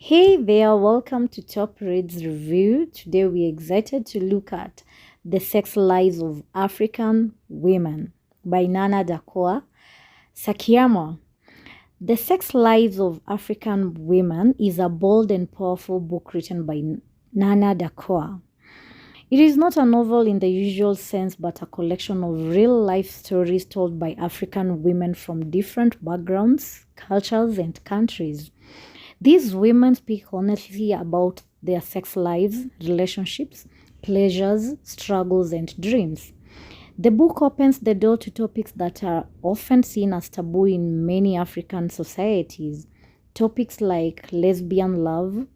Hey there, welcome to Top Reads Review. Today we're excited to look at The Sex Lives of African Women by Nana Darkoa Sakiyama. The Sex Lives of African Women is a bold and powerful book written by Nana Darkoa. It is not a novel in the usual sense, but a collection of real-life stories told by African women from different backgrounds, cultures, and countries. These women speak honestly about their sex lives, relationships, pleasures, struggles, and dreams. The book opens the door to topics that are often seen as taboo in many African societies. Topics like lesbian love,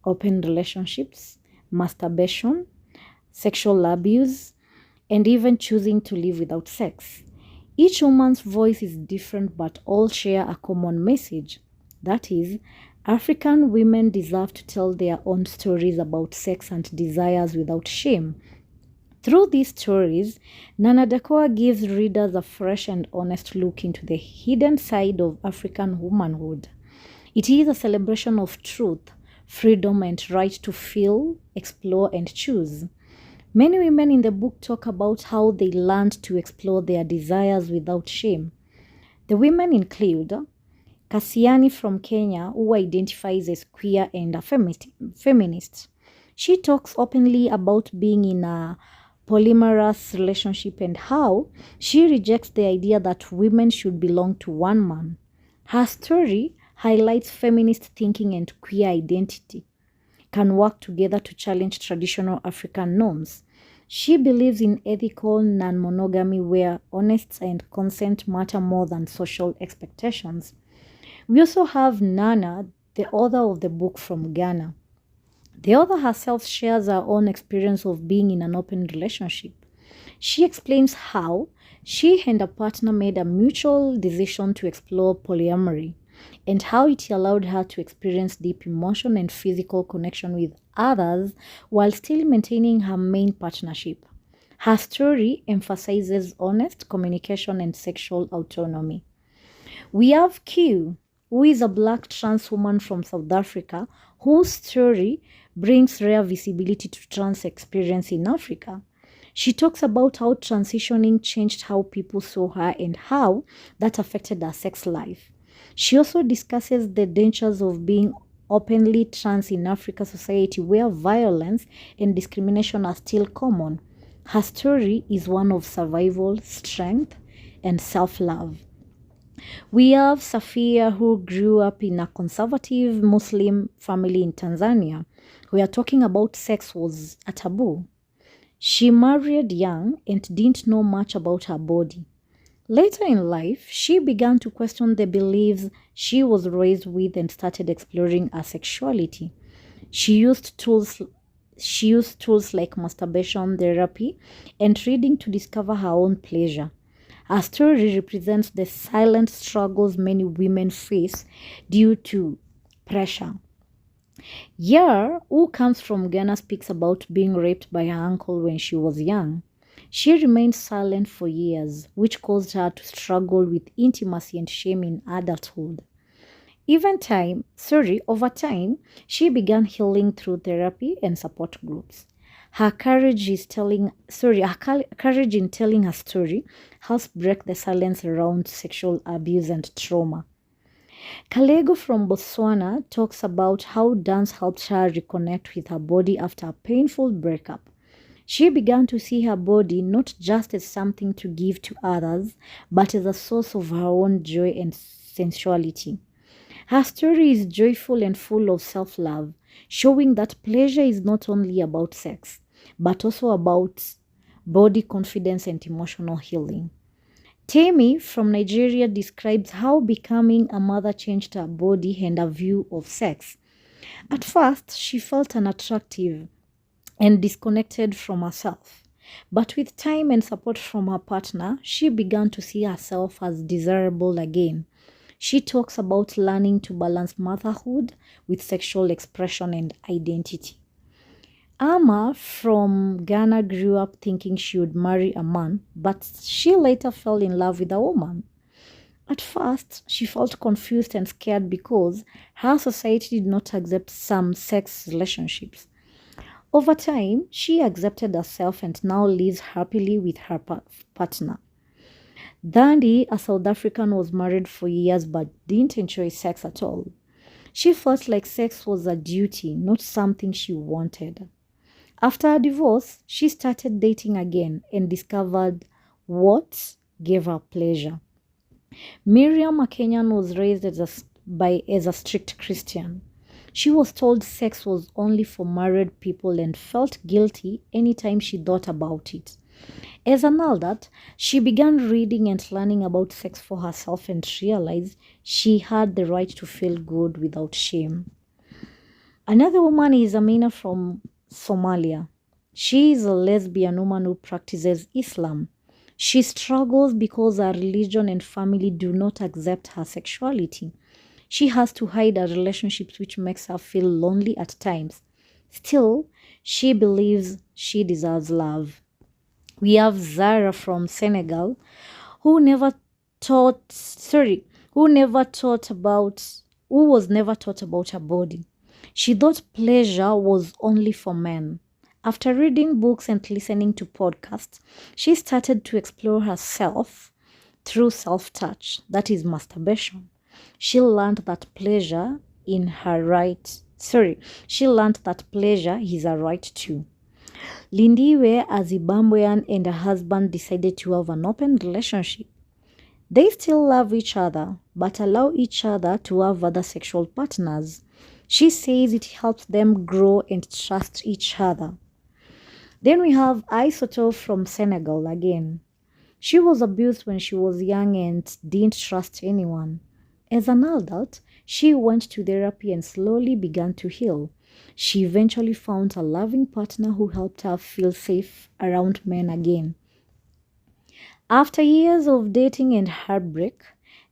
open relationships, masturbation, sexual abuse, and even choosing to live without sex. Each woman's voice is different, but all share a common message. That is, African women deserve to tell their own stories about sex and desires without shame. Through these stories, Nana Darkoa gives readers a fresh and honest look into the hidden side of African womanhood. It is a celebration of truth, freedom, and right to feel, explore, and choose. Many women in the book talk about how they learned to explore their desires without shame. The women include Kasiani from Kenya, who identifies as queer and a feminist. She talks openly about being in a polyamorous relationship and how she rejects the idea that women should belong to one man. Her story highlights feminist thinking and queer identity can work together to challenge traditional African norms. She believes in ethical non-monogamy where honesty and consent matter more than social expectations. We also have Nana, the author of the book from Ghana. The author herself shares her own experience of being in an open relationship. She explains how she and her partner made a mutual decision to explore polyamory and how it allowed her to experience deep emotion and physical connection with others while still maintaining her main partnership. Her story emphasizes honest communication and sexual autonomy. We have Q, who is a black trans woman from South Africa whose story brings rare visibility to trans experience in Africa. She talks about how transitioning changed how people saw her and how that affected her sex life. She also discusses the dangers of being openly trans in Africa society where violence and discrimination are still common. Her story is one of survival, strength, and self-love. We have Safia, who grew up in a conservative Muslim family in Tanzania. We are talking about sex was a taboo. She married young and didn't know much about her body. Later in life, she began to question the beliefs she was raised with and started exploring her sexuality. She used tools she used tools like masturbation therapy and reading to discover her own pleasure. Her story represents the silent struggles many women face due to pressure. Yer, who comes from Ghana, speaks about being raped by her uncle when she was young. She remained silent for years, which caused her to struggle with intimacy and shame in adulthood. Over time, she began healing through therapy and support groups. Her courage in telling her story helps break the silence around sexual abuse and trauma. Kalego from Botswana talks about how dance helped her reconnect with her body after a painful breakup. She began to see her body not just as something to give to others, but as a source of her own joy and sensuality. Her story is joyful and full of self-love, showing that pleasure is not only about sex, but also about body confidence and emotional healing. Temi from Nigeria describes how becoming a mother changed her body and her view of sex. At first, she felt unattractive and disconnected from herself. But with time and support from her partner, she began to see herself as desirable again. She talks about learning to balance motherhood with sexual expression and identity. Ama from Ghana grew up thinking she would marry a man, but she later fell in love with a woman. At first, she felt confused and scared because her society did not accept some sex relationships. Over time, she accepted herself and now lives happily with her partner. Dandy, a South African, was married for years but didn't enjoy sex at all. She felt like sex was a duty, not something she wanted. After a divorce, she started dating again and discovered what gave her pleasure. Miriam, a Kenyan, was raised as a strict Christian. She was told sex was only for married people and felt guilty anytime she thought about it. As an adult, she began reading and learning about sex for herself and realized she had the right to feel good without shame. Another woman is Amina from Somalia. She is a lesbian woman who practices Islam. She struggles because her religion and family do not accept her sexuality. She has to hide her relationships, which makes her feel lonely at times. Still, she believes she deserves love. We have Zara from Senegal, who never thought, sorry, who never thought about, who was never taught about her body. She thought pleasure was only for men. After reading books and listening to podcasts, she started to explore herself through self-touch, that is masturbation. She learned that pleasure she learned that pleasure is a right too. Lindiwe, a Zimbabwean, and her husband decided to have an open relationship. They still love each other, but allow each other to have other sexual partners. She says it helps them grow and trust each other. Then we have Aisoto from Senegal again. She was abused when she was young and didn't trust anyone. As an adult, she went to therapy and slowly began to heal. She eventually found a loving partner who helped her feel safe around men again. After years of dating and heartbreak,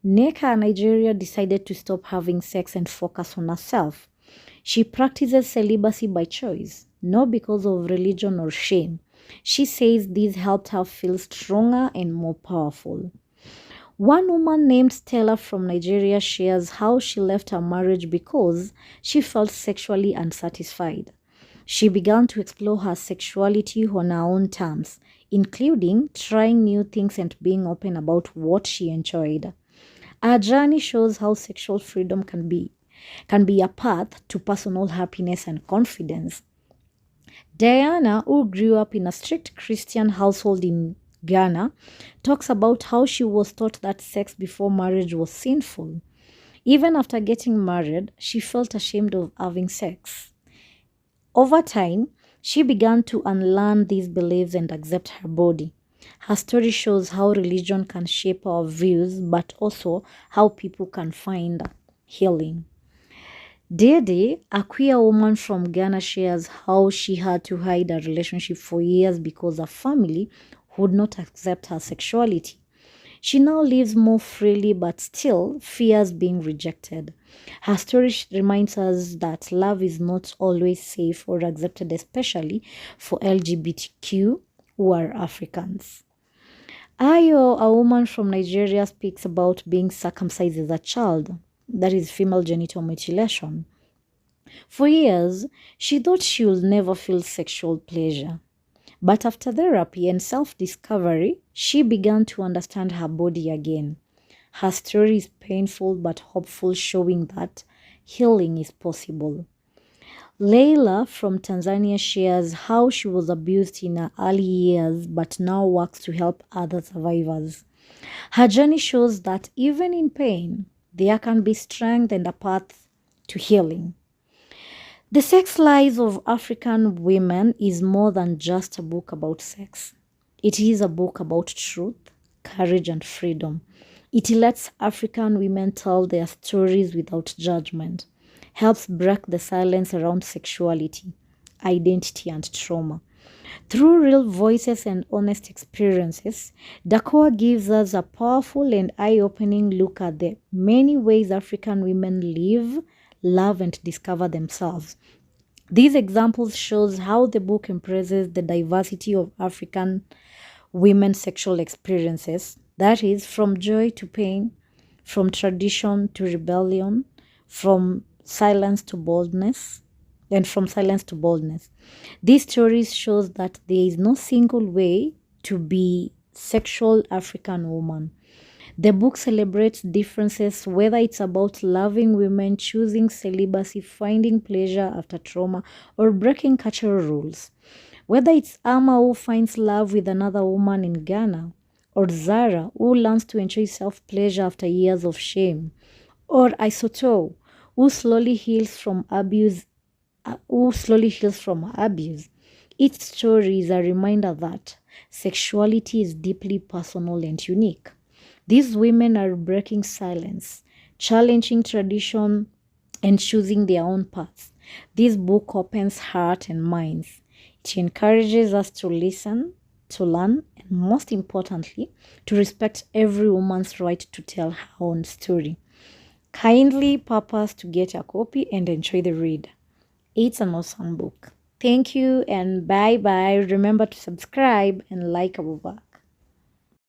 Neka, Nigeria, decided to stop having sex and focus on herself. She practices celibacy by choice, not because of religion or shame. She says this helped her feel stronger and more powerful. One woman named Stella from Nigeria shares how she left her marriage because she felt sexually unsatisfied. She began to explore her sexuality on her own terms, including trying new things and being open about what she enjoyed. Her journey shows how sexual freedom can be a path to personal happiness and confidence. Diana, who grew up in a strict Christian household in Ghana, talks about how she was taught that sex before marriage was sinful. Even after getting married, she felt ashamed of having sex. Over time, she began to unlearn these beliefs and accept her body. Her story shows how religion can shape our views, but also how people can find healing. Dede, a queer woman from Ghana, shares how she had to hide her relationship for years because her family would not accept her sexuality. She now lives more freely but still fears being rejected. Her story reminds us that love is not always safe or accepted, especially for LGBTQ who are Africans. Ayo, a woman from Nigeria, speaks about being circumcised as a child, that is female genital mutilation. For years, she thought she would never feel sexual pleasure. But after therapy and self-discovery, she began to understand her body again. Her story is painful but hopeful, showing that healing is possible. Leila from Tanzania shares how she was abused in her early years but now works to help other survivors. Her journey shows that even in pain, there can be strength and a path to healing. The Sex Lives of African Women is more than just a book about sex. It is a book about truth, courage, and freedom. It lets African women tell their stories without judgment, helps break the silence around sexuality, identity, and trauma. Through real voices and honest experiences, Darkoa gives us a powerful and eye-opening look at the many ways African women live, love, and discover themselves. These examples shows how the book embraces the diversity of African women's sexual experiences, that is, from joy to pain, from tradition to rebellion, from silence to boldness, and from silence to boldness. These stories shows that there is no single way to be sexual African woman. The book celebrates differences, whether it's about loving women, choosing celibacy, finding pleasure after trauma, or breaking cultural rules. Whether it's Ama who finds love with another woman in Ghana, or Zara who learns to enjoy self-pleasure after years of shame, or Isoto who slowly heals from abuse. Each story is a reminder that sexuality is deeply personal and unique. These women are breaking silence, challenging tradition, and choosing their own paths. This book opens heart and minds. It encourages us to listen, to learn, and most importantly, to respect every woman's right to tell her own story. Kindly purpose to get a copy and enjoy the read. It's an awesome book. Thank you and bye bye. Remember to subscribe and like our work.